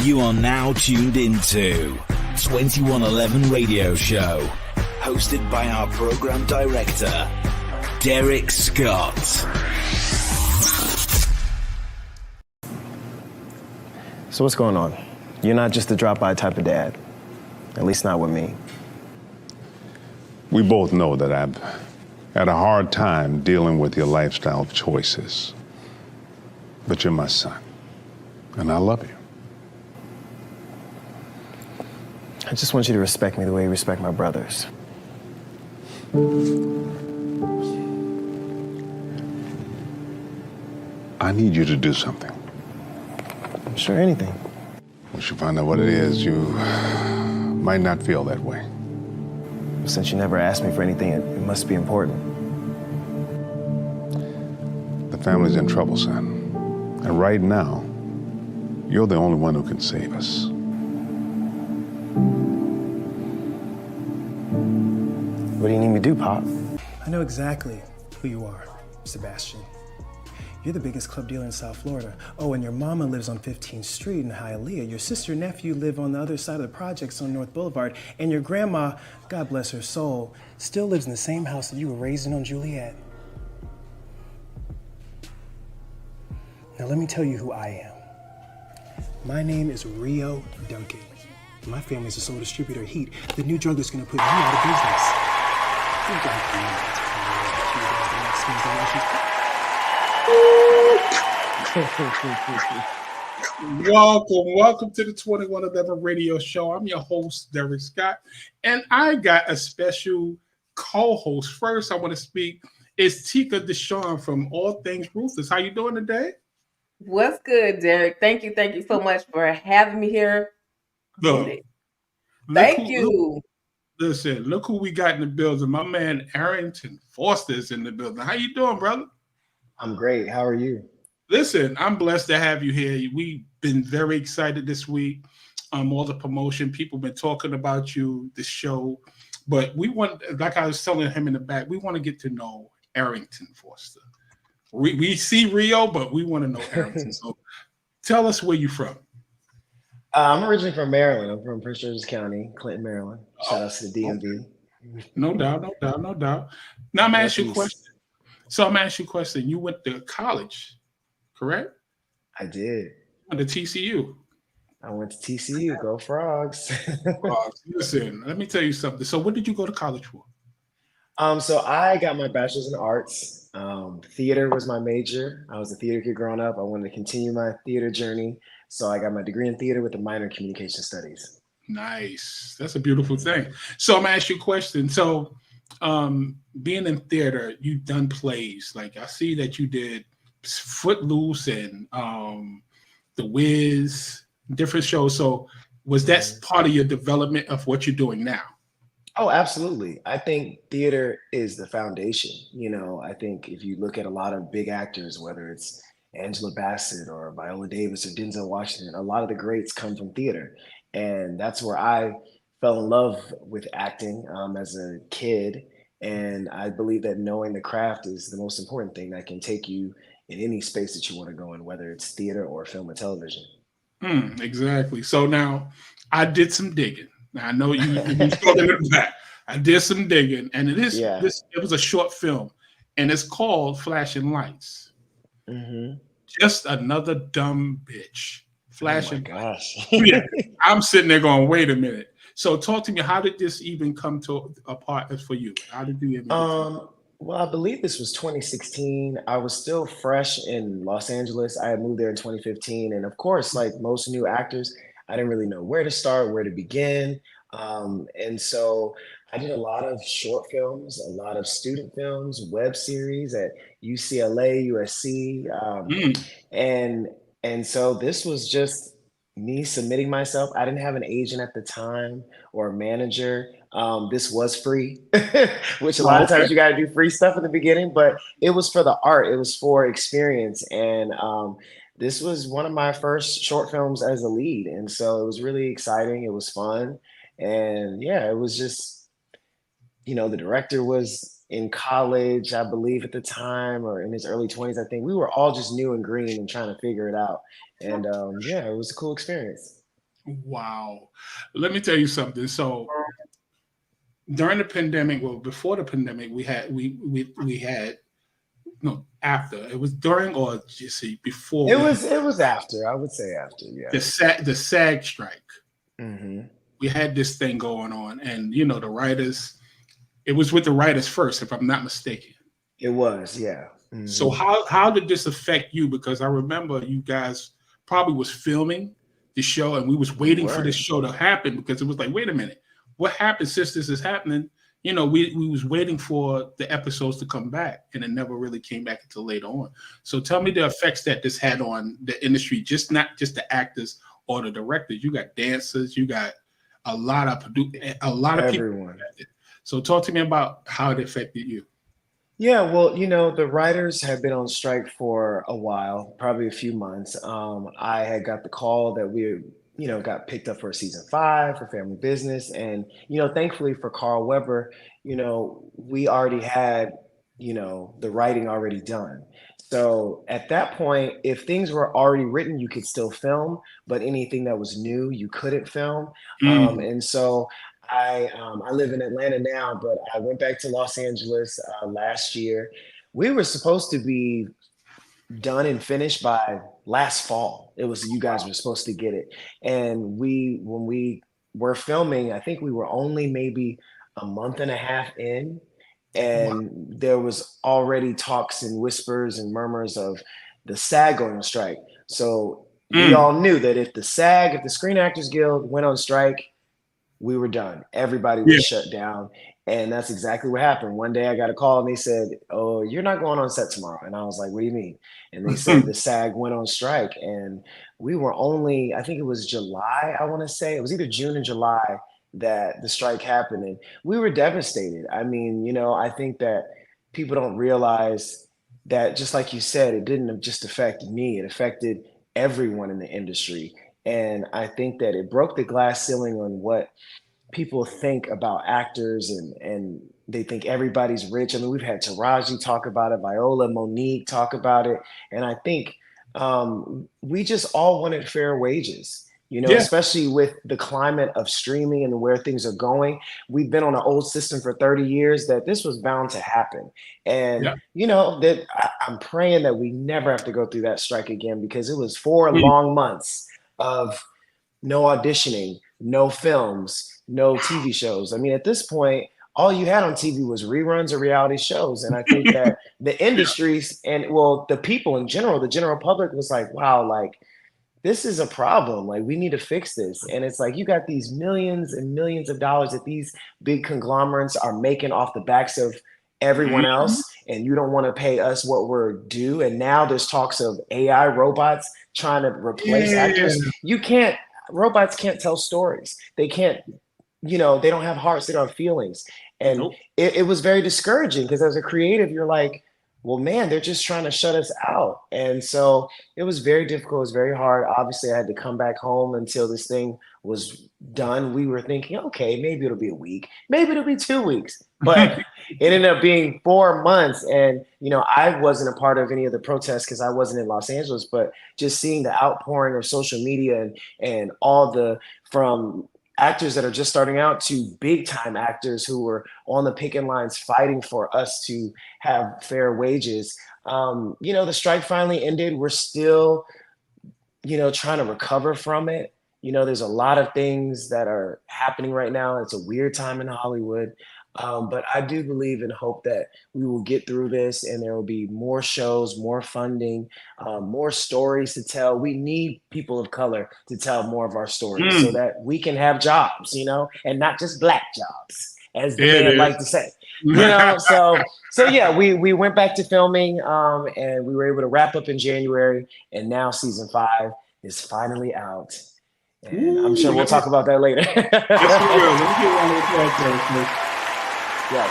You are now tuned into 2111 Radio Show, hosted by our program director, Derek Scott. So what's going on? You're not just a drop-by type of dad. At least not with me. We both know that I've had a hard time dealing with your lifestyle choices. But you're my son, and I love you. I just want you to respect me the way you respect my brothers. I need you to do something. Sure, anything. Once you find out what it is, you might not feel that way. Since you never asked me for anything, it must be important. The family's in trouble, son. And right now, you're the only one who can save us. What do you need me to do, Pop? I know exactly who you are, Sebastian. You're the biggest club dealer in South Florida. Oh, and your mama lives on 15th Street in Hialeah. Your sister and nephew live on the other side of the projects on North Boulevard. And your grandma, God bless her soul, still lives in the same house that you were raised in on Juliet. Now let me tell you who I am. My name is Rio Duncan. My family's a sole distributor of Heat, the new drug that's gonna put you out of business. You don't have Welcome to the 2111 Radio Show. I'm your host, Derek Scott, and I got a special co-host. First, I want to speak is Tika Deshawn from All Things Ruthless. How you doing today? What's good, Derek? Thank you so much for having me here. Thank you. Listen, look who we got in the building. My man Arrington Foster is in the building. How you doing, brother? I'm great. How are you? Listen, I'm blessed to have you here. We've been very excited this week. All the promotion, people been talking about you, the show. But we want, like I was telling him in the back, we want to get to know Arrington Foster. We see Rio, but we want to know Arrington. So tell us where you're from. I'm originally from Maryland. I'm from Prince George's County, Clinton, Maryland. Shout out to the DMV. No doubt. Now I'm going to ask you a question. So I'm going to ask you a question. You went to college, correct? I did. Went to TCU. I went to TCU. Go Frogs. Listen, let me tell you something. So what did you go to college for? So I got my bachelor's in arts. Theater was my major. I was a theater kid growing up. I wanted to continue my theater journey. So I got my degree in theater with a minor in communication studies. Nice. That's a beautiful thing. So I'm going to ask you a question. So being in theater, you've done plays. Like I see that you did Footloose and The Wiz, different shows. So was that part of your development of what you're doing now? Oh, absolutely. I think theater is the foundation. You know, I think if you look at a lot of big actors, whether it's Angela Bassett or Viola Davis or Denzel Washington, a lot of the greats come from theater. And that's where I fell in love with acting as a kid. And I believe that knowing the craft is the most important thing that can take you in any space that you want to go in, whether it's theater or film or television. Exactly. So now I did some digging. Now I know you talking in the back. I did some digging, and it was a short film, and it's called Flashing Lights. Mm-hmm. Just another dumb bitch. Flashing. Oh my gosh. Yeah, I'm sitting there going, wait a minute. So talk to me. How did this even come to a part for you? How did you even? Well, I believe this was 2016. I was still fresh in Los Angeles. I had moved there in 2015. And of course, like most new actors, I didn't really know where to start, where to begin. And so I did a lot of short films, a lot of student films, web series at UCLA, USC. And so this was just me submitting myself. I didn't have an agent at the time or a manager. This was free, which a lot of times you got to do free stuff in the beginning, but it was for the art. It was for experience. And this was one of my first short films as a lead. And so it was really exciting. It was fun. And yeah, it was just, you know, the director was in college, I believe at the time, or in his early 20s, I think. We were all just new and green and trying to figure it out. And yeah, it was a cool experience. Wow. Let me tell you something. So during the pandemic, well, before the pandemic, we had no, after. It was during, or just see before. It was after. I would say after. Yeah. The SAG strike. Mm-hmm. We had this thing going on, and the writers. It was with the writers first, if I'm not mistaken. It was, yeah. Mm-hmm. So how did this affect you? Because I remember you guys probably was filming the show, and we was waiting for this show to happen, because it was like, wait a minute, what happened since this is happening? We was waiting for the episodes to come back, and it never really came back until later on. So tell me the effects that this had on the industry, not just the actors or the directors. You got dancers, you got a lot of everyone. People. So talk to me about how it affected you. Yeah, well, the writers have been on strike for a while, probably a few months. I had got the call that we got picked up for season 5 for Family Business. And, thankfully for Carl Weber, we already had, the writing already done. So at that point, if things were already written, you could still film, but anything that was new, you couldn't film. And so I live in Atlanta now, but I went back to Los Angeles last year. We were supposed to be done and finished by last fall. It was, you guys were supposed to get it. And when we were filming, I think we were only maybe a month and a half in, and there was already talks and whispers and murmurs of the SAG going on strike. So we all knew that if the Screen Actors Guild went on strike, we were done. Everybody was shut down. And that's exactly what happened. One day I got a call and they said, "Oh, you're not going on set tomorrow." And I was like, "What do you mean?" And they said the SAG went on strike. And we were only, I think it was July, I want to say. It was either June or July that the strike happened. And we were devastated. I mean, I think that people don't realize that, just like you said, it didn't just affect me. It affected everyone in the industry. And I think that it broke the glass ceiling on what people think about actors, and they think everybody's rich. I mean, we've had Taraji talk about it, Viola, Monique talk about it. And I think we just all wanted fair wages, especially with the climate of streaming and where things are going. We've been on an old system for 30 years that this was bound to happen. And, that I'm praying that we never have to go through that strike again, because it was 4 long months of no auditioning, no films, no TV shows. I mean, at this point, all you had on TV was reruns of reality shows. And I think that the industries and, well, the people in general, the general public was like, wow, like, this is a problem. Like, we need to fix this. And it's like, you got these millions and millions of dollars that these big conglomerates are making off the backs of everyone else, and you don't want to pay us what we're due. And now there's talks of AI robots trying to replace actors. Robots can't tell stories. They can't, they don't have hearts, they don't have feelings. And it was very discouraging, because as a creative, you're like, well, man, they're just trying to shut us out. And so it was very difficult. It was very hard. Obviously, I had to come back home until this thing was done. We were thinking, okay, maybe it'll be a week, maybe it'll be 2 weeks, but it ended up being 4 months. And, I wasn't a part of any of the protests because I wasn't in Los Angeles, but just seeing the outpouring of social media and all from actors that are just starting out to big time actors who were on the picket lines fighting for us to have fair wages. The strike finally ended. We're still, trying to recover from it. There's a lot of things that are happening right now. It's a weird time in Hollywood. But I do believe and hope that we will get through this, and there will be more shows, more funding, more stories to tell. We need people of color to tell more of our stories so that we can have jobs, and not just Black jobs, as the man like to say. So yeah, we went back to filming, and we were able to wrap up in January, and now season 5 is finally out. And I'm sure we'll talk about that later. Yes, we will. Let me get one of the Yes.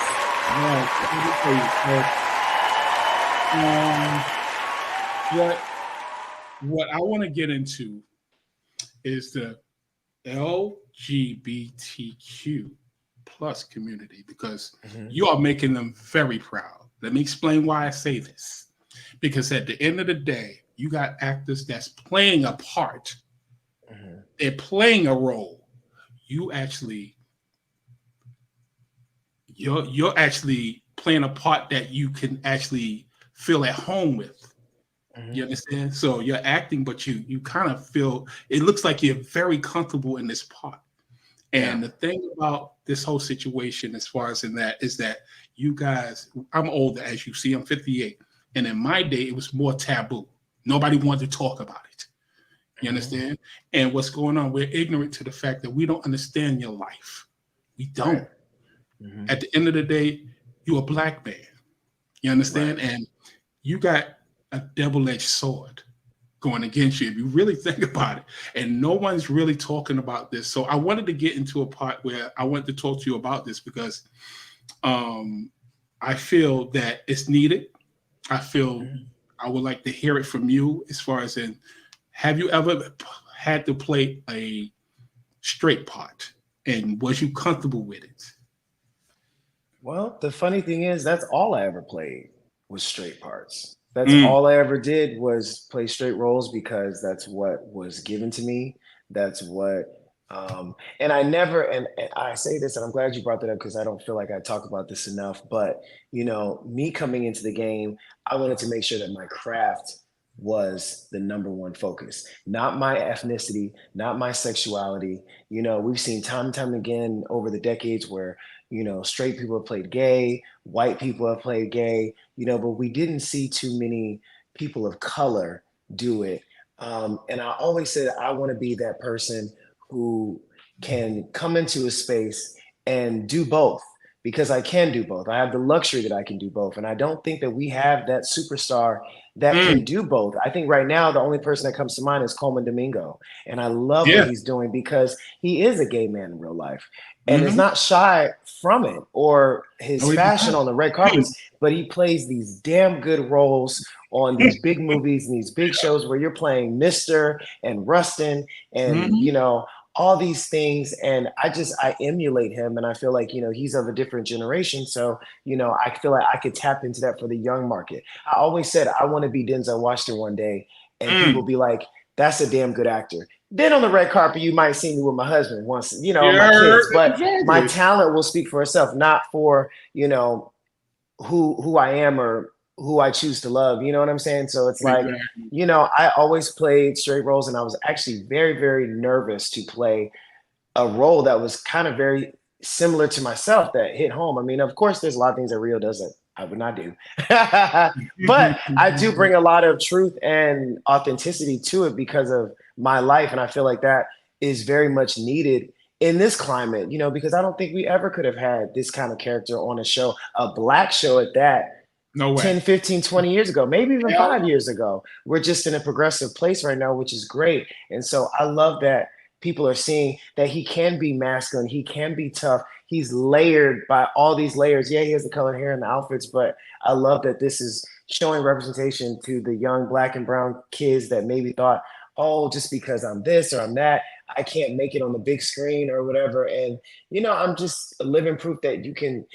What I want to get into is the LGBTQ plus community, because you are making them very proud. Let me explain why I say this. Because at the end of the day, you got actors that's playing a part they're playing a role. You're actually playing a part that you can actually feel at home with. You understand? So you're acting, but you kind of feel, it looks like you're very comfortable in this part. And the thing about this whole situation, as far as in that, is that you guys, I'm older, as you see, I'm 58. And in my day, it was more taboo. Nobody wanted to talk about it. You understand? And what's going on, we're ignorant to the fact that we don't understand your life. We don't. At the end of the day, you're a black man. You understand? And you got a double-edged sword going against you if you really think about it. And no one's really talking about this. So I wanted to get into a part where I wanted to talk to you about this because I feel that it's needed. I feel I would like to hear it from you as far as in, have you ever had to play a straight part? And was you comfortable with it? Well, the funny thing is, that's all I ever played was straight parts. That's all I ever did was play straight roles because that's what was given to me. That's what, and I never, and I say this, and I'm glad you brought that up because I don't feel like I talk about this enough. But, you know, me coming into the game, I wanted to make sure that my craft was the number one focus, not my ethnicity, not my sexuality. You know, we've seen time and time again over the decades where, you know, straight people have played gay, white people have played gay, you know, but we didn't see too many people of color do it. And I always said I want to be that person who can come into a space and do both, because I can do both. I have the luxury that I can do both. And I don't think that we have that superstar that can do both. I think right now, the only person that comes to mind is Coleman Domingo. And I love what he's doing because he is a gay man in real life and is not shy from it or his fashion on the red carpets, but he plays these damn good roles on these big movies and these big shows where you're playing Mr. and Rustin and, you know, all these things. And I emulate him. And I feel like, you know, he's of a different generation. So, you know, I feel like I could tap into that for the young market. I always said, I want to be Denzel Washington one day. And people be like, that's a damn good actor. Then on the red carpet, you might see me with my husband once, you know, my kids, but my talent will speak for itself, not for, you know, who I am or who I choose to love. You know what I'm saying? So it's like, you know, I always played straight roles, and I was actually very, very nervous to play a role that was kind of very similar to myself that hit home. I mean, of course, there's a lot of things that Rio does that I would not do, but I do bring a lot of truth and authenticity to it because of my life. And I feel like that is very much needed in this climate, you know, because I don't think we ever could have had this kind of character on a show, a black show at that. No way. 10, 15, 20 years ago, maybe even 5 years ago. We're just in a progressive place right now, which is great. And so I love that people are seeing that he can be masculine, he can be tough. He's layered by all these layers. Yeah, he has the colored hair and the outfits, but I love that this is showing representation to the young black and brown kids that maybe thought, oh, just because I'm this or I'm that, I can't make it on the big screen or whatever. And, you know, I'm just living proof that you can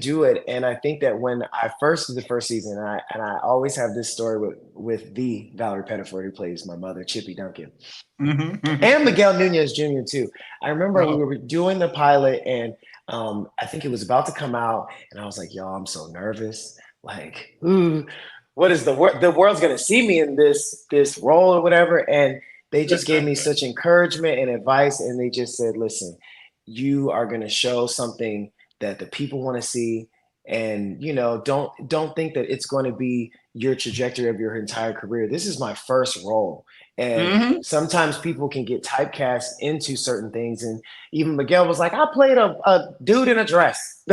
do it. And I think that when I first did the first season, and I always have this story with the Valerie Pettiford, who plays my mother, Chippy Duncan, and Miguel Nunez Jr. too. I remember we were doing the pilot, and I think it was about to come out, and I was like, y'all, I'm so nervous. Like, what is the world's gonna see me in this role or whatever? And they just gave me such encouragement and advice, and they just said, listen, you are gonna show something that the people want to see, and you know, don't think that it's going to be your trajectory of your entire career. This is my first role, and sometimes people can get typecast into certain things. And even Miguel was like, I played a dude in a dress.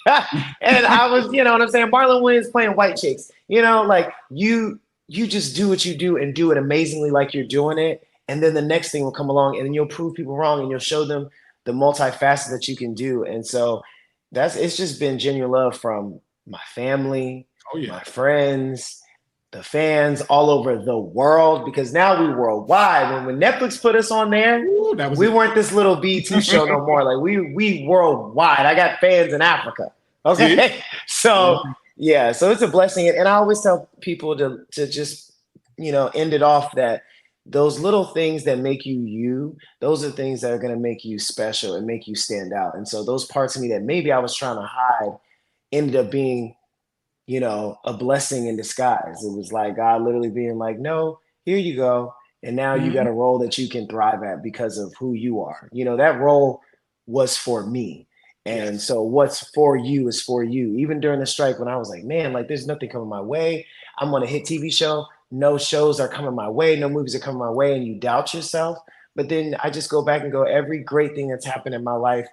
And I was, you know what I'm saying, Marlon Wayans playing white chicks, you know, like you just do what you do and do it amazingly like you're doing it, and then the next thing will come along and then you'll prove people wrong and you'll show them the multifaceted that you can do. And so it's just been genuine love from my family, my friends, the fans all over the world, because now we worldwide. When Netflix put us on there, we weren't this little BT show no more. Like we worldwide. I got fans in Africa. Okay. So so it's a blessing. And I always tell people to just, you know, end it off that those little things that make you you, those are things that are going to make you special and make you stand out. And so those parts of me that maybe I was trying to hide ended up being, a blessing in disguise. It was like God literally being like, no, here you go. And now you got Mhm. a role that you can thrive at because of who you are. That role was for me. And Yes. so what's for you is for you. Even during the strike, when I was like, man, like there's nothing coming my way. I'm on a hit TV show. No shows are coming my way. No movies are coming my way. And you doubt yourself. But then I just go back and go, every great thing that's happened in my life,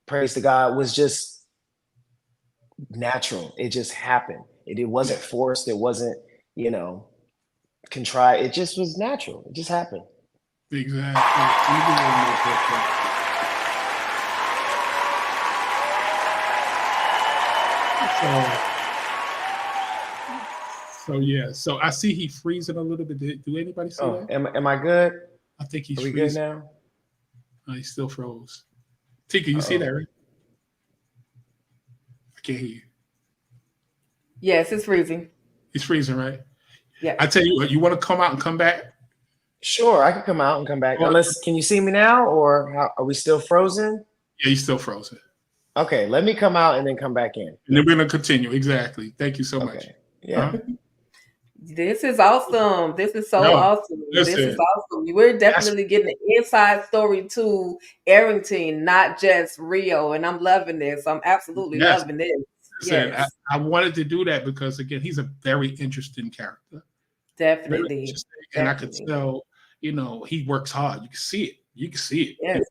praise to God, was just natural. It just happened. It wasn't forced. It wasn't, contrived. It just was natural. It just happened. Exactly. Let me do one more quick thing. So yeah. So I see he freezing a little bit. Do anybody see Oh, that? am I good? I think he's Are we good freezing. now? Oh, he still froze. Tika, you see that, right? I can't hear you. Yes, it's freezing. He's freezing, right? Yeah. I tell you what, you want to come out and come back? Sure, I can come out and come back. Well, Unless, can you see me now, or are we still frozen? Yeah, he's still frozen. Okay, let me come out and then come back in. And then we're gonna continue. Exactly. Thank you so much. Okay. Yeah. Huh? This is awesome. This is so No, awesome. This listen. is awesome. We're definitely getting an inside story to Arrington, not just Rio. And I'm loving this. I'm absolutely Yes. loving this. Listen, Yes, I wanted to do that because again, he's a very interesting character. Very definitely. interesting. And I could Definitely. tell, he works hard. You can see it. You can see it. Yes.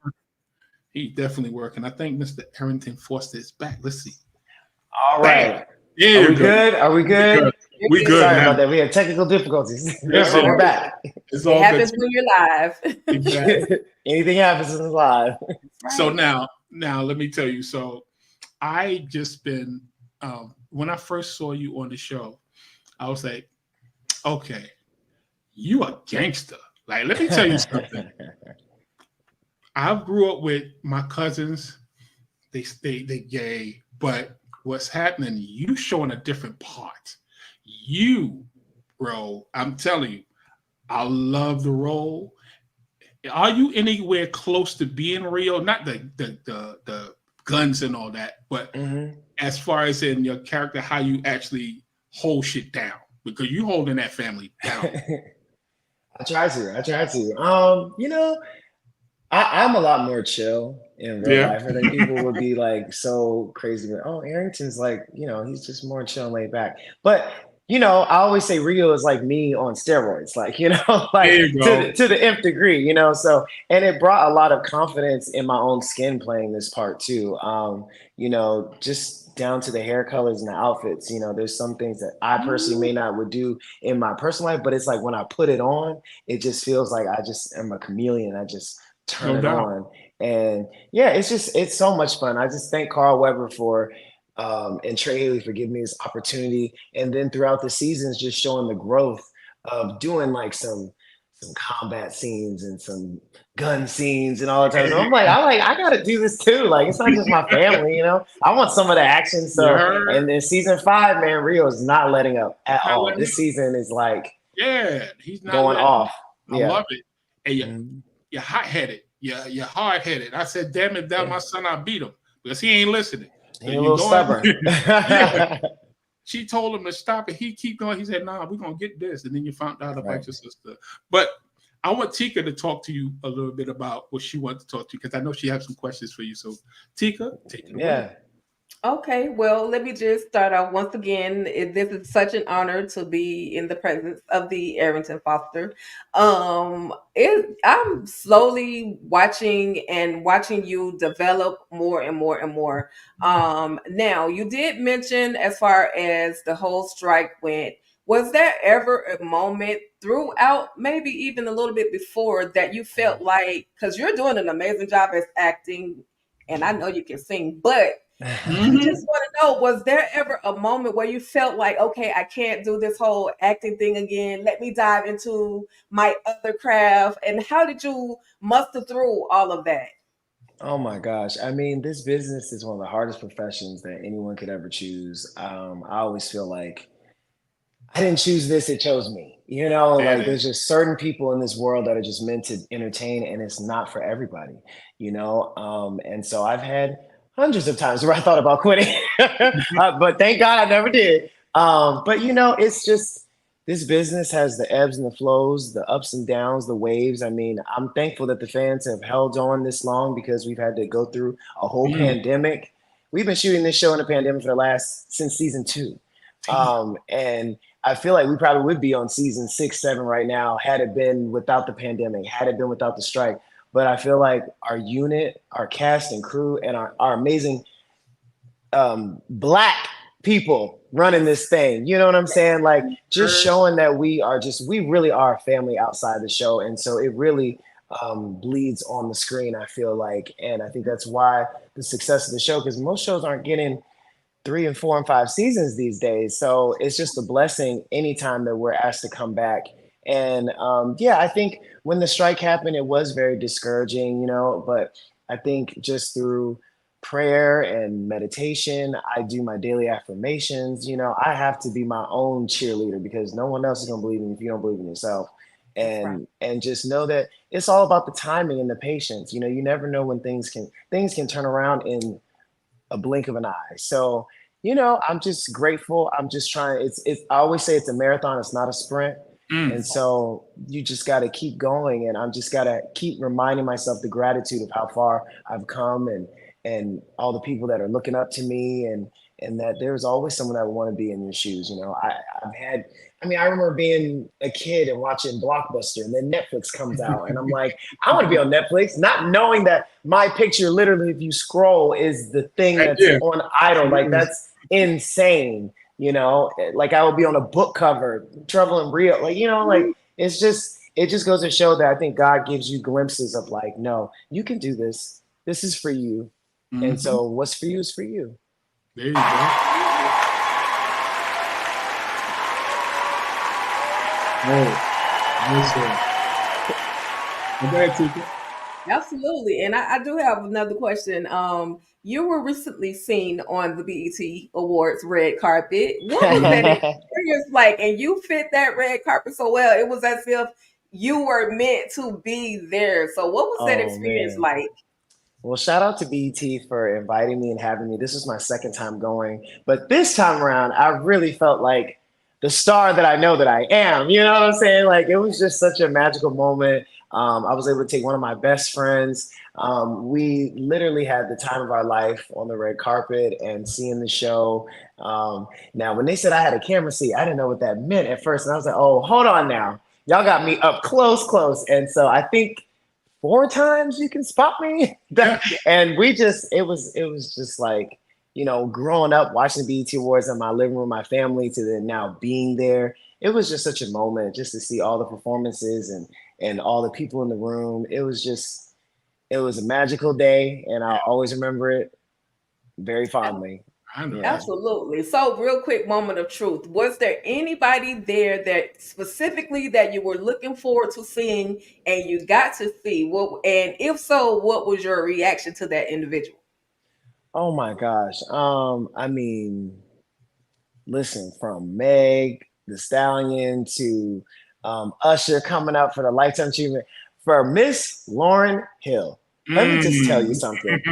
He definitely working. I think Mr. Arrington Foster is back. Let's see. All right. There Are you we go. good? Are we good? We good Sorry now. about that. We had technical difficulties. Listen, We're back. It's It all happens good. when you're live. Exactly. Anything happens in live. So now let me tell you. So I just been when I first saw you on the show, I was like, okay, you a gangster. Like, let me tell you something. I grew up with my cousins. They gay, but what's happening? You showing a different part. You, bro, I'm telling you, I love the role. Are you anywhere close to being real? Not the guns and all that, but as far as in your character, how you actually hold shit down, because you holding that family down. I try to. I'm a lot more chill in real life. I think people would be like so crazy. Oh, Arrington's like, he's just more chill and laid back. But I always say Rio is like me on steroids, like, like There you go. to the nth degree, so, and it brought a lot of confidence in my own skin playing this part too. Just down to the hair colors and the outfits, there's some things that I personally may not would do in my personal life, but it's like when I put it on, it just feels like I just am a chameleon. I just turn No it doubt. on. And yeah, it's so much fun. I just thank Carl Weber for and Trey Haley for giving me this opportunity. And then throughout the seasons, just showing the growth of doing like some combat scenes and some gun scenes and all the time. So I'm like, I gotta do this too. Like, it's not just my family, I want some of the action. So, and then season 5, man, Rio is not letting up at all. This season is like, he's not going off. I love it. And you're hot-headed. You're hard-headed. I said, damn it, that's my son, I beat him because he ain't listening. He's a little stubborn. She told him to stop it. He keep going. He said, nah, we're going to get this. And then you found out about your sister. But I want Tika to talk to you a little bit about what she wants to talk to you, because I know she has some questions for you. So Tika, take it away. Okay, well, let me just start off once again. This is such an honor to be in the presence of the Arrington Foster. I'm slowly watching you develop more and more and more. Now, you did mention as far as the whole strike went, was there ever a moment throughout, maybe even a little bit before, that you felt like, because you're doing an amazing job as acting, and I know you can sing, but I just want to know, was there ever a moment where you felt like, okay, I can't do this whole acting thing again. Let me dive into my other craft. And how did you muster through all of that? Oh my gosh. I mean, this business is one of the hardest professions that anyone could ever choose. I always feel like I didn't choose this, it chose me. You know, That like is there's just certain people in this world that are just meant to entertain, and it's not for everybody, you know? And so I've had hundreds of times where I thought about quitting, but thank God I never did. But you know, it's just this business has the ebbs and the flows, the ups and downs, the waves. I mean, I'm thankful that the fans have held on this long because we've had to go through a whole pandemic. We've been shooting this show in a pandemic for the last since season 2. And I feel like we probably would be on season 6, 7 right now had it been without the pandemic, had it been without the strike. But I feel like our unit, our cast and crew, and our amazing Black people running this thing. You know what I'm saying? Like just showing that we really are a family outside the show. And so it really bleeds on the screen, I feel like. And I think that's why the success of the show, because most shows aren't getting 3 and 4 and 5 seasons these days. So it's just a blessing anytime that we're asked to come back. And yeah, I think when the strike happened, it was very discouraging, you know, but I think just through prayer and meditation, I do my daily affirmations. You know, I have to be my own cheerleader because no one else is going to believe in you if you don't believe in yourself. That's right. And just know that it's all about the timing and the patience. You know, you never know when things can turn around in a blink of an eye. So, you know, I'm just grateful. I'm just trying. I always say it's a marathon. It's not a sprint. And so you just got to keep going. And I'm just got to keep reminding myself the gratitude of how far I've come and all the people that are looking up to me and that there's always someone that would want to be in your shoes. You know, I remember being a kid and watching Blockbuster and then Netflix comes out and I'm like, I want to be on Netflix, not knowing that my picture literally, if you scroll, is the thing that's on Idol. Like that's insane. You know, like I would be on a book cover, Trouble in Rio. Like, you know, like it just goes to show that I think God gives you glimpses of like, no, you can do this. This is for you. And so what's for you is for you. There you go. Absolutely. And I do have another question. You were recently seen on the BET Awards red carpet. What was that experience like? And you fit that red carpet so well. It was as if you were meant to be there. So what was that experience Man. like? Well, shout out to BET for inviting me and having me. This was my second time going, but this time around, I really felt like the star that I know that I am. You know what I'm saying? Like it was just such a magical moment. I was able to take one of my best friends. We literally had the time of our life on the red carpet and seeing the show. Now, when they said I had a camera seat, I didn't know what that meant at first, and I was like, "Oh, hold on now, y'all got me up close." And so I think 4 times you can spot me. And it was just like, you know, growing up watching the BET Awards in my living room, my family, to then now being there. It was just such a moment just to see all the performances and all the people in the room. It was a magical day, and I'll always remember it very fondly. Yeah. Absolutely. So, real quick moment of truth. Was there anybody there that specifically that you were looking forward to seeing and you got to see? What, and if so, what was your reaction to that individual? Oh my gosh. I mean, listen, from Meg the Stallion to Usher coming out for the Lifetime Achievement for Miss Lauryn Hill. Let me just tell you something.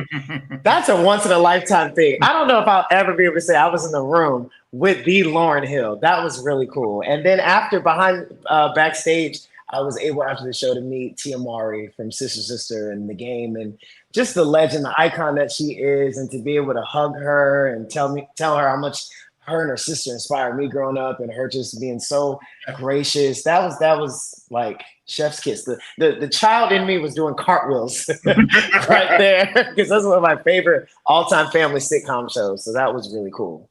That's a once in a lifetime thing. I don't know if I'll ever be able to say I was in the room with the Lauryn Hill. That was really cool. And then after backstage, I was able after the show to meet Tia Mowry from Sister Sister and the game and just the legend, the icon that she is, and to be able to hug her and tell her how much her and her sister inspired me growing up, and her just being so gracious. That was like chef's kiss. The child in me was doing cartwheels right there because that's one of my favorite all-time family sitcom shows. So that was really cool.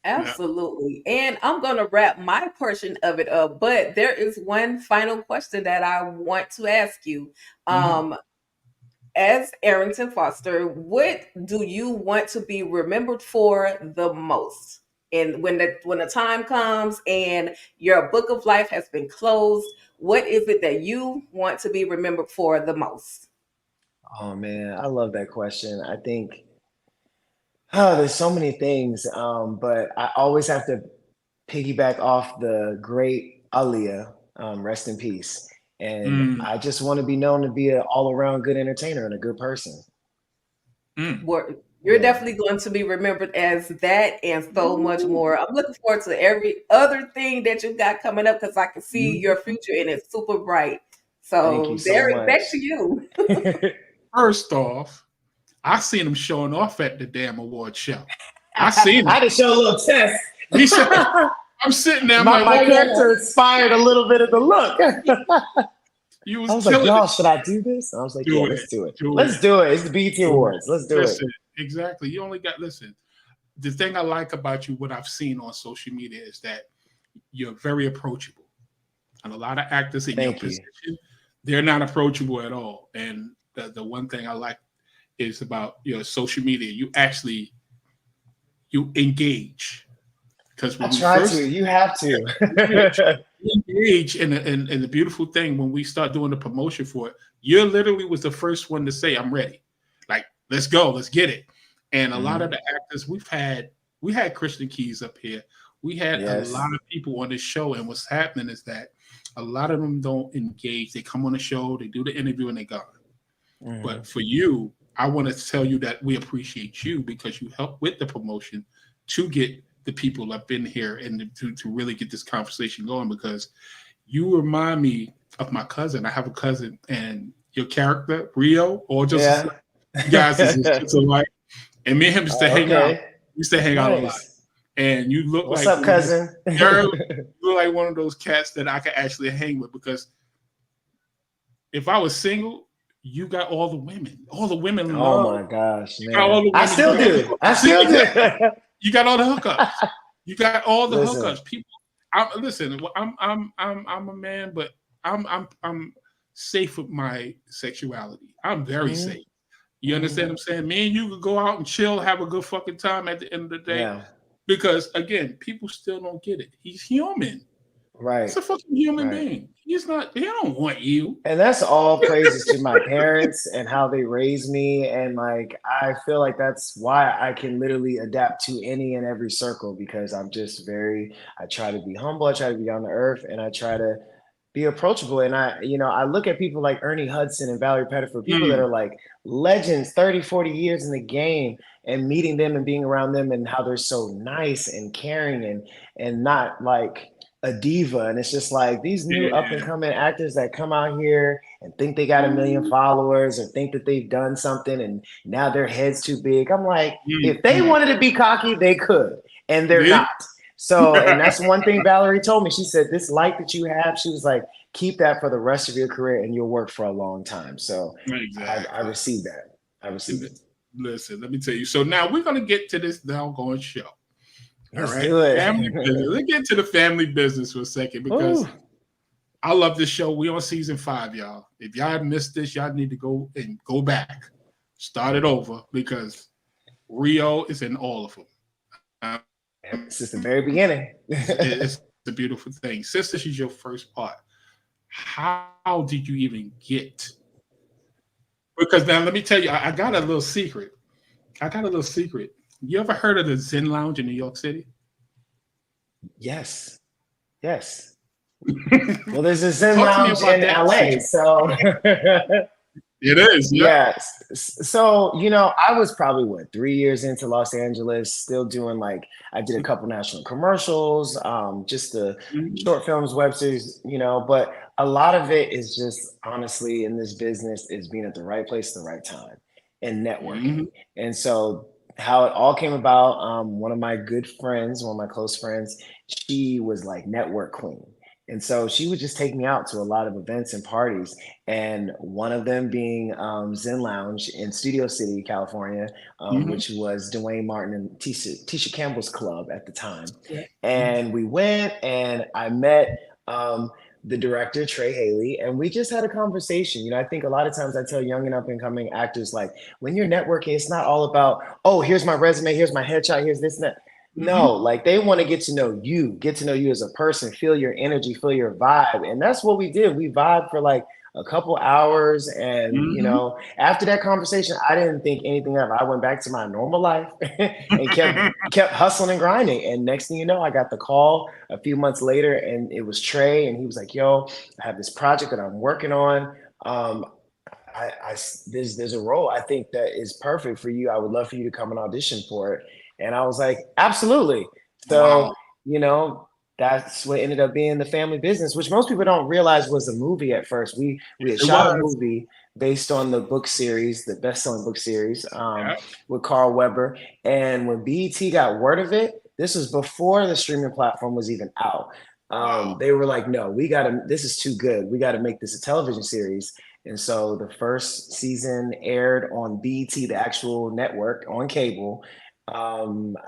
Absolutely. And I'm going to wrap my portion of it up, but there is one final question that I want to ask you. As Arrington Foster, what do you want to be remembered for the most? And when the time comes and your book of life has been closed, what is it that you want to be remembered for the most? Oh man, I love that question. I think there's so many things, but I always have to piggyback off the great Aaliyah, rest in peace. And I just want to be known to be an all-around good entertainer and a good person. You're definitely going to be remembered as that and so much more. I'm looking forward to every other thing that you got coming up because I can see your future and it's super bright. So, Derek, back to you. First off, I seen him showing off at the damn award show. I seen him. I had to show a little test. I'm sitting there. My character inspired a little bit of the look. I was like, y'all, should I do this? I was like, yeah, let's do it. Let's do it. It's the BET Awards. Let's do it. Exactly. You only got, the thing I like about you, what I've seen on social media is that you're very approachable. And a lot of actors in your position, they're not approachable at all. And the one thing I like is about your social media. You engage. Because I try to. You have to. Engage in the beautiful thing when we start doing the promotion for it. You literally was the first one to say, "I'm ready." Like, let's go, let's get it. And a lot of the actors we had Christian Keys up here. We had a lot of people on this show, and what's happening is that a lot of them don't engage. They come on the show, they do the interview, and they go. But for you, I want to tell you that we appreciate you because you helped with the promotion to get the people up in here and to really get this conversation going, because you remind me of my cousin. I have a cousin, and your character, Rio, or just you guys is just alike. And me and him used to hang out. We used to hang out a lot. And you look What's up, cousin? You look like one of those cats that I could actually hang with, because if I was single, you got all the women. All the women. Oh my gosh, man. I still do. You got all the hookups. You got all the hookups. People, I'm a man, but I'm safe with my sexuality. I'm very safe. You understand what I'm saying? Me and you could go out and chill, have a good fucking time at the end of the day. Yeah. Because again, people still don't get it. He's human. Right. He's a fucking human being. He's not, they don't want you. And that's all praises to my parents and how they raised me. And like, I feel like that's why I can literally adapt to any and every circle, because I'm just I try to be humble. I try to be down to earth, and I try to be approachable. And I look at people like Ernie Hudson and Valerie Pettiford, people that are like legends, 30, 40 years in the game, and meeting them and being around them and how they're so nice and caring and not like a diva. And it's just like these new up and coming actors that come out here and think they got 1 million followers or think that they've done something and now their head's too big. I'm like, if they wanted to be cocky, they could, and they're not. So, and that's one thing Valerie told me. She said, this light that you have, she was like, keep that for the rest of your career and you'll work for a long time. So I received that. I received it. Listen, let me tell you. So now we're going to get to this doggone show. Let's do it. Family business. Let's get to the family business for a second, because I love this show. We on season 5, y'all. If y'all missed this, y'all need to go back, start it over, because Rio is in all of them. Since the very beginning. It's a beautiful thing. Since this is your first part, how did you even get? Because now let me tell you, I got a little secret. You ever heard of the Zen Lounge in New York City? Yes. Well, there's a Zen Lounge in LA, so it is. Yes. So, I was probably 3 years into Los Angeles, still doing I did a couple national commercials, just the short films, web series, but a lot of it is just honestly in this business is being at the right place at the right time and networking. And so how it all came about, one of my good friends, one of my close friends, she was like network queen. And so she would just take me out to a lot of events and parties. And one of them being Zen Lounge in Studio City, California, which was Dwayne Martin and Tisha Campbell's club at the time. And we went and I met the director, Trey Haley, and we just had a conversation. I think a lot of times I tell young and up and coming actors, like, when you're networking, it's not all about, oh, here's my resume, here's my headshot, here's this and that. No, like they want to get to know you as a person, feel your energy, feel your vibe. And that's what we did. We vibed for like a couple hours. And, you know, after that conversation, I didn't think anything of it. I went back to my normal life and kept hustling and grinding. And next thing you know, I got the call a few months later, and it was Trey, and he was like, yo, I have this project that I'm working on. There's a role I think that is perfect for you. I would love for you to come and audition for it. And I was like, absolutely. So, you know, that's what ended up being The Family Business, which most people don't realize was a movie at first. We had shot a movie based on the book series, the best-selling book series, with Carl Weber. And when BET got word of it, this was before the streaming platform was even out. They were like, no, this is too good. We got to make this a television series. And so the first season aired on BET, the actual network on cable. I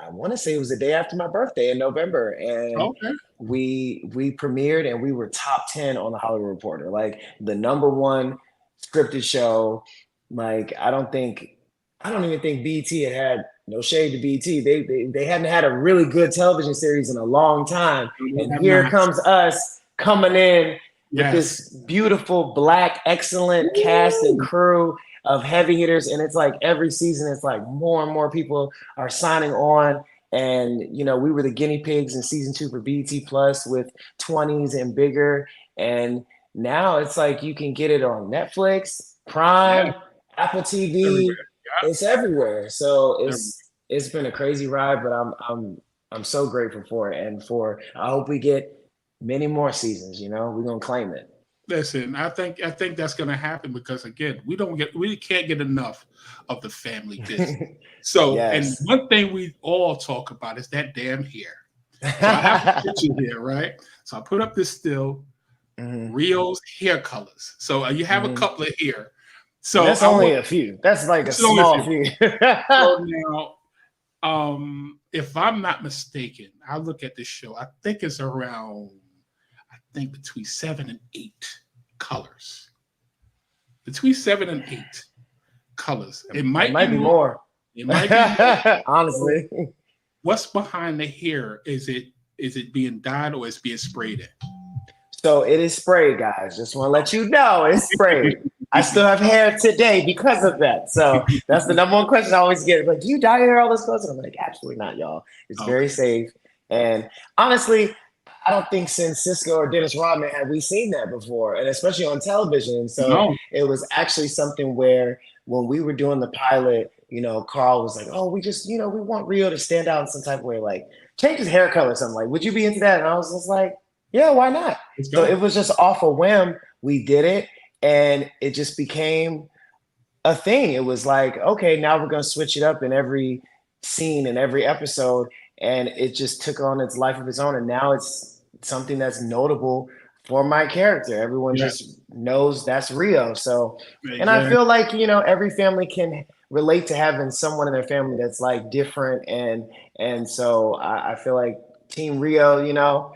want to say it was the day after my birthday in November, and we premiered, and we were top 10 on the Hollywood Reporter, like the #1 scripted show. Like I don't even think BET had no shade to BET. They hadn't had a really good television series in a long time, and here comes us coming in with this beautiful Black excellent cast and crew of heavy hitters. And it's like every season it's like more and more people are signing on. And you know, we were the guinea pigs in season 2 for BET Plus with 20s and bigger. And now it's like you can get it on Netflix, Prime, Apple TV. It's everywhere. So it's been a crazy ride, but I'm so grateful for it. And I hope we get many more seasons. You know, we're gonna claim it. Listen, I think that's going to happen because again, we can't get enough of The Family Business. So, and one thing we all talk about is that damn hair. So I have a picture here, right? So I put up this still, Rio's hair colors. So you have a couple of here. So that's only a few. That's like a small few. So now, if I'm not mistaken, I look at this show. I think it's around. Between 7 and 8 colors. Between 7 and 8 colors. It might be more. It might be more. Honestly. What's behind the hair? Is it being dyed or is it being sprayed in? So it is sprayed, guys. Just want to let you know it's sprayed. I still have hair today because of that. So that's the #1 question I always get. Like, do you dye your hair all this close? And I'm like, absolutely not, y'all. It's very safe. And honestly, I don't think since Cisco or Dennis Rodman had we seen that before, and especially on television. And so it was actually something where when we were doing the pilot, you know, Carl was like, oh, we just, you know, we want Rio to stand out in some type of way, like change his hair color or something. Like, would you be into that? And I was just like, yeah, why not? So it was just off a whim. We did it, and it just became a thing. It was like, okay, now we're going to switch it up in every scene in every episode. And it just took on its life of its own. And now it's something that's notable for my character. Everyone just knows that's Rio. So, and I feel like, you know, every family can relate to having someone in their family that's like different. And so I feel like Team Rio, you know,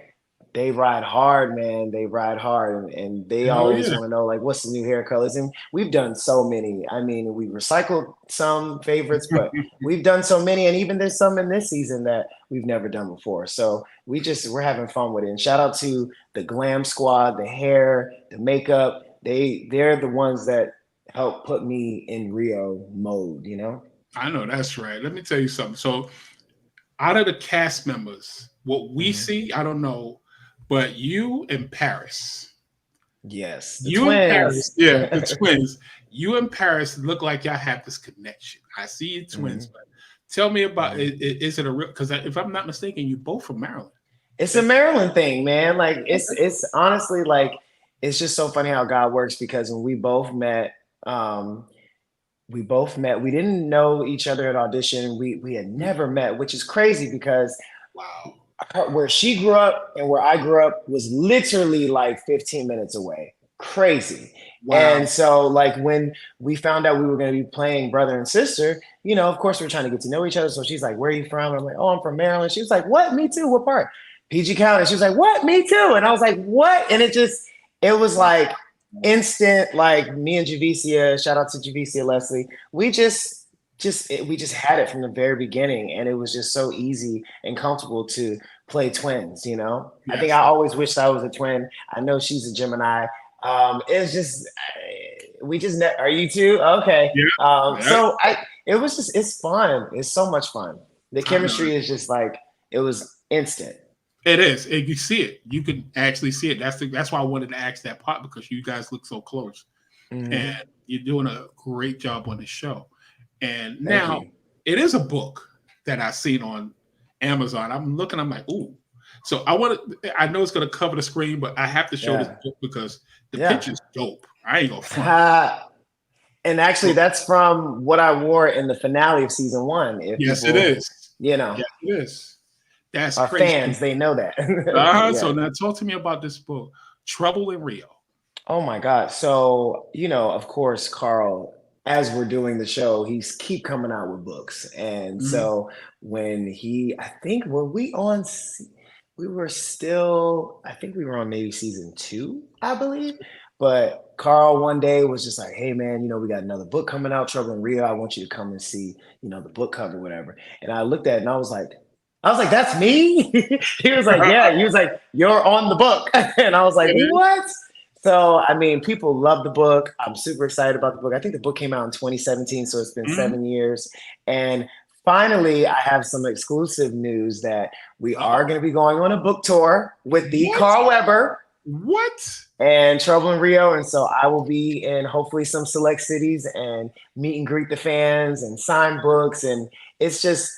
they ride hard, man. They ride hard, and they always want to know, like, what's the new hair colors? And we've done so many. I mean, we recycled some favorites, but we've done so many, and even there's some in this season that we've never done before. So we're having fun with it. And shout out to the glam squad, the hair, the makeup. They're the ones that help put me in Rio mode, you know? I know that's right. Let me tell you something. So out of the cast members, what we see, I don't know. But you and Paris. Yes. The twins. The twins. You and Paris look like y'all have this connection. I see you twins, but tell me about it. Is it a real, because if I'm not mistaken, you both from Maryland. It's a Maryland thing, man. Like it's honestly like it's just so funny how God works, because when we both met, we didn't know each other at audition. We had never met, which is crazy because where she grew up and where I grew up was literally like 15 minutes away. Crazy. Wow. And so like when we found out we were going to be playing brother and sister, you know, of course we're trying to get to know each other. So she's like, where are you from? And I'm like, oh, I'm from Maryland. She was like, what? Me too. What part? PG County. She was like, what? Me too. And I was like, what? And it was like instant, like me and Javicia, shout out to Javicia Leslie. We just had it from the very beginning, and it was just so easy and comfortable to play twins, you know? Yes. I think I always wished I was a twin. I know she's a Gemini. It's just we just are you too? Okay. Yeah. So it's fun. It's so much fun. The chemistry is just like it was instant. It is. And you see it. You can actually see it. That's why I wanted to ask that part, because you guys look so close. Mm-hmm. And you're doing a great job on the show. And now it is a book that I've seen on Amazon. I'm looking, I'm like, ooh. So I know it's going to cover the screen, but I have to show this book because the picture's dope. I ain't going to front. And actually, that's from what I wore in the finale of season 1. Yes, it is. You know. Yes, it is. That's our crazy. fans, they know that. So now talk to me about this book, Trouble in Rio. Oh my God. So, of course, Carl, as we're doing the show, he's keep coming out with books. And so when I think we were on maybe season 2, I believe. But Carl one day was just like, hey man, we got another book coming out, Trouble in Rio. I want you to come and see, the book cover, whatever. And I looked at it and I was like, that's me? He was like, yeah. He was like, you're on the book. And I was like, what? So, I mean, people love the book. I'm super excited about the book. I think the book came out in 2017, so it's been 7 years. And finally, I have some exclusive news that we are going to be going on a book tour with the Carl Weber. What? And Trouble in Rio. And so I will be in hopefully some select cities and meet and greet the fans and sign books. And it's just,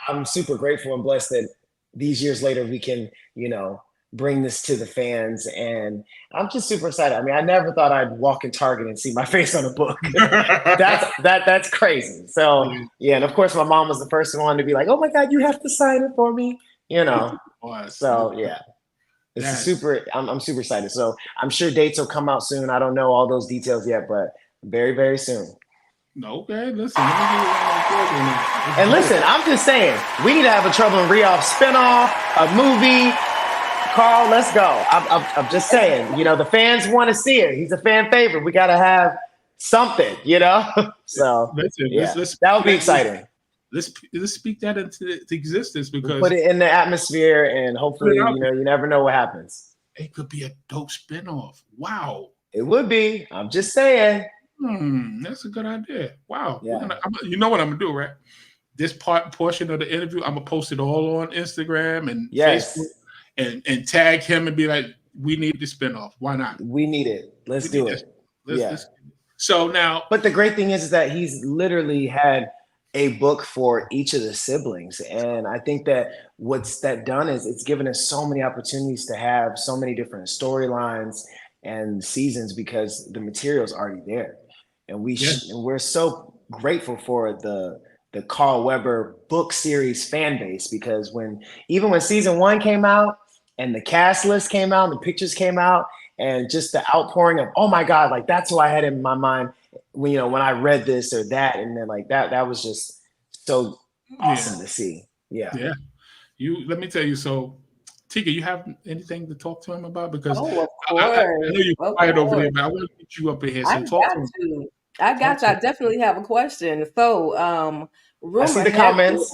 I'm super grateful and blessed that these years later we can, bring this to the fans. And I'm just super excited. I mean, I never thought I'd walk in Target and see my face on a book. That's crazy. So yeah. And of course my mom was the first one to be like, oh my God, you have to sign it for me, So yeah. It's super. I'm super excited. So I'm sure dates will come out soon. I don't know all those details yet, but very, very soon. Okay, listen. And listen, I'm just saying, we need to have a Trouble in Rio spinoff, a movie. Carl, let's go. I'm just saying, the fans want to see it. He's a fan favorite. We got to have something, So that would be exciting. Let's speak that into existence, because put it in the atmosphere, and hopefully, you never know what happens. It could be a dope spinoff. Wow. It would be. I'm just saying. That's a good idea. Wow. Yeah. You know what I'm gonna do, right? This portion of the interview, I'm gonna post it all on Instagram and Facebook, and tag him and be like, we need the spinoff. Why not? We need it. Let's do it. So now, but the great thing is that he's literally had a book for each of the siblings. And I think that what's that done is it's given us so many opportunities to have so many different storylines and seasons, because the material is already there. And we're so grateful for the Carl Weber book series fan base, because even when season 1 came out and the cast list came out and the pictures came out and just the outpouring of, oh my God, like that's who I had in my mind when I read this or that, and then like that was just so awesome to see. Yeah. Let me tell you. So, Tika, you have anything to talk to him about? Because of course. I know you're quiet over there, but I want to get you up in here. So talk to him. I got you. I definitely have a question. So, I see the comments.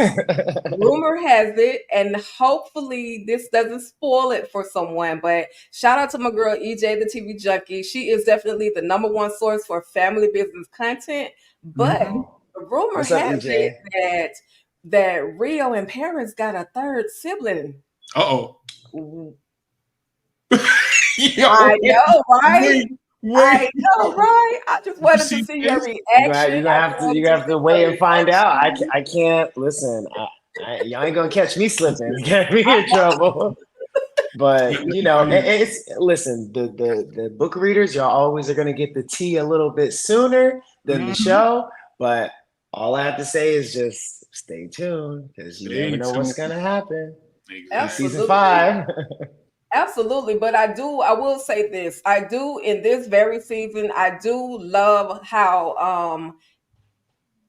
Rumor has it, and hopefully this doesn't spoil it for someone, but shout out to my girl EJ, the TV Junkie. She is definitely the #1 source for family business content. But rumor has it that Rio and Paris got a third sibling. Uh-oh. I know, right? I know, right? I just wanted to see your reaction. You have to wait and find out. I can't listen. Y'all ain't gonna catch me slipping. Get me in trouble. But listen. The book readers, y'all always are gonna get the tea a little bit sooner than the show. But all I have to say is just stay tuned, because you never know what's gonna happen. Absolutely. Season 5. Absolutely. But I will say this. I do, in this very season, I do love how,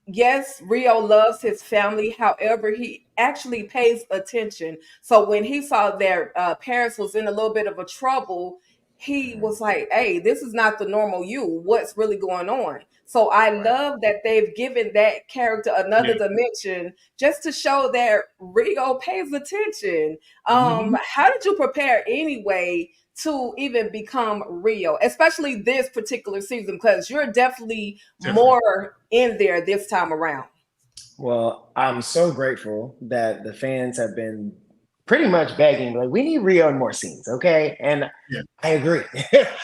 yes, Rio loves his family. However, he actually pays attention. So when he saw that Paris was in a little bit of a trouble, he was like, hey, this is not the normal you. What's really going on? So I love that they've given that character another dimension, just to show that Rio pays attention. How did you prepare anyway to even become Rio, especially this particular season, because you're definitely Definitely. more in there this time around. Well, I'm so grateful that the fans have been pretty much begging, like, we need Rio in more scenes, okay? And Yeah. I agree.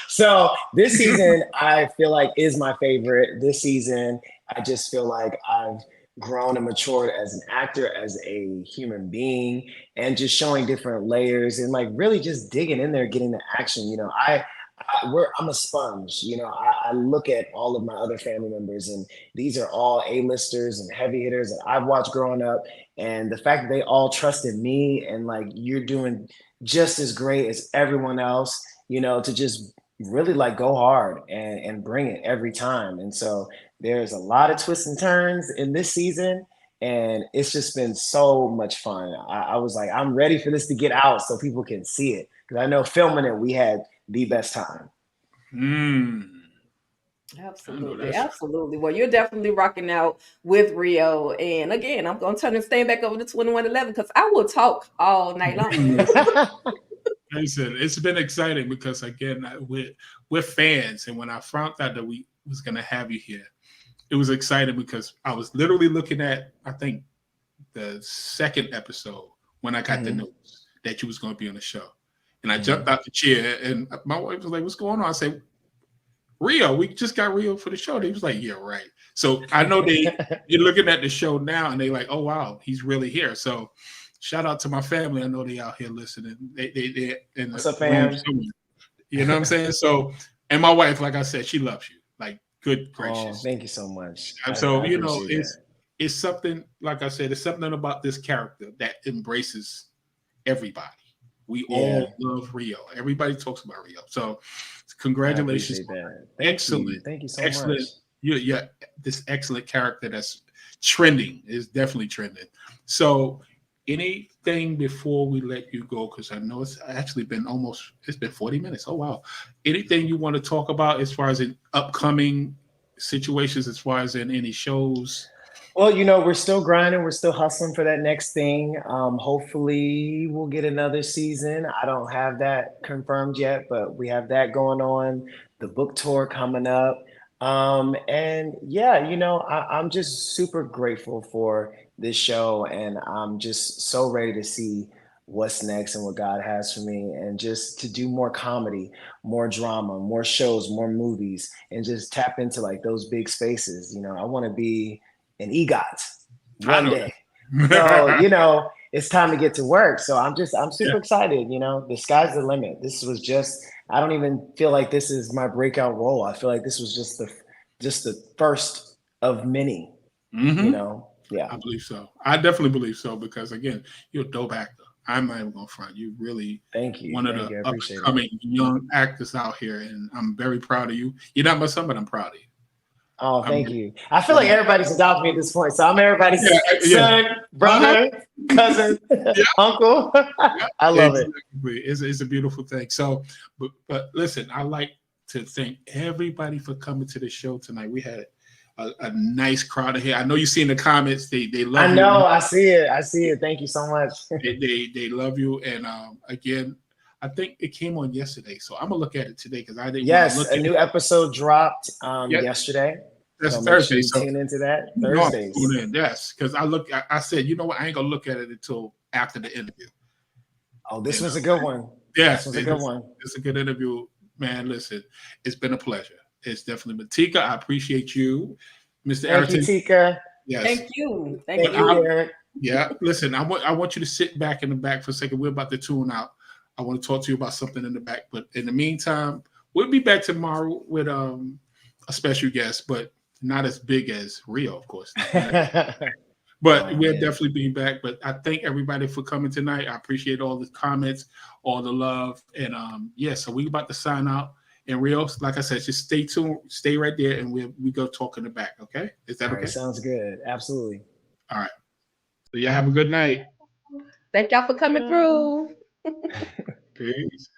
So this season, I feel like is my favorite. This season, I just feel like I've grown and matured as an actor, as a human being, and just showing different layers and like really just digging in there, getting the action. I'm a sponge. I look at all of my other family members, and these are all A-listers and heavy hitters that I've watched growing up. And the fact that they all trusted me and like you're doing just as great as everyone else, to just really like go hard and bring it every time. And so there's a lot of twists and turns in this season. And it's just been so much fun. I was like, I'm ready for this to get out so people can see it. Because I know filming it, we had the best time. Absolutely, absolutely. Well, you're definitely rocking out with Rio. And again, I'm going to turn this thing back over to 2111 because I will talk all night long. I said it's been exciting because again we're fans, and when I found out that we was gonna have you here, it was exciting because I was literally looking at I think the second episode when I got the news that you was gonna be on the show, and I jumped out the chair, and my wife was like, "What's going on?" I said, "Rio, we just got Rio for the show." He was like, "Yeah, right." So I know you're looking at the show now, and they like, "Oh wow, he's really here." So. Shout out to my family. I know they out here listening. They in What's the up, fam? You know what I'm saying? So, and my wife, like I said, she loves you. Like, good gracious. Oh, thank you so much. So it's something. Like I said, it's something about this character that embraces everybody. We all love Rio. Everybody talks about Rio. So, congratulations! Excellent. Thank you so much. Yeah, this excellent character that's trending is definitely trending. So. Anything before we let you go, because I know it's actually been 40 minutes. Oh, wow. Anything you want to talk about as far as in upcoming situations, as far as in any shows? Well, we're still grinding. We're still hustling for that next thing. Hopefully we'll get another season. I don't have that confirmed yet, but we have that going on. The book tour coming up. And yeah, I'm just super grateful for this show, and I'm just so ready to see what's next and what God has for me, and just to do more comedy, more drama, more shows, more movies, and just tap into like those big spaces. I want to be an EGOT one day. So, it's time to get to work. So I'm super excited. The sky's the limit. This was just, I don't even feel like this is my breakout role. I feel like this was just the first of many, Yeah. I believe so. I definitely believe so because again, you're a dope actor. I'm not even gonna front. You really one of the upcoming young actors out here, and I'm very proud of you. You're not my son, but I'm proud of you. Oh, thank you. I feel like everybody's adopted me at this point, so I'm everybody's son, brother, cousin, uncle. I love it. It's a beautiful thing. So, but listen, I like to thank everybody for coming to the show tonight. We had a nice crowd in here. I know you see in the comments they love you. I know, I see it. Thank you so much. They love you, and again, I think it came on yesterday, so I'm gonna look at it today because I didn't. Yes, a new episode dropped yesterday. That's Thursday. So tune into that Thursdays. Yes, because I said, you know what, I ain't gonna look at it until after the interview. Oh, this was a good one. Yes, this was a good one. It's a good interview, man. Listen, it's been a pleasure. It's definitely been. Tika, I appreciate you, Mr. Arrington. Thank you, Tika. Yes. Thank you, Eric. Yeah, listen, I want you to sit back in the back for a second. We're about to tune out. I want to talk to you about something in the back, but in the meantime, we'll be back tomorrow with a special guest, but not as big as Rio, of course. But we'll definitely be back. But I thank everybody for coming tonight. I appreciate all the comments, all the love, and so we're about to sign out. And Rio, like I said, just stay tuned, stay right there, and we go talk in the back. Okay? Is that okay? Sounds good. Absolutely. All right. So y'all have a good night. Thank y'all for coming through. Peace.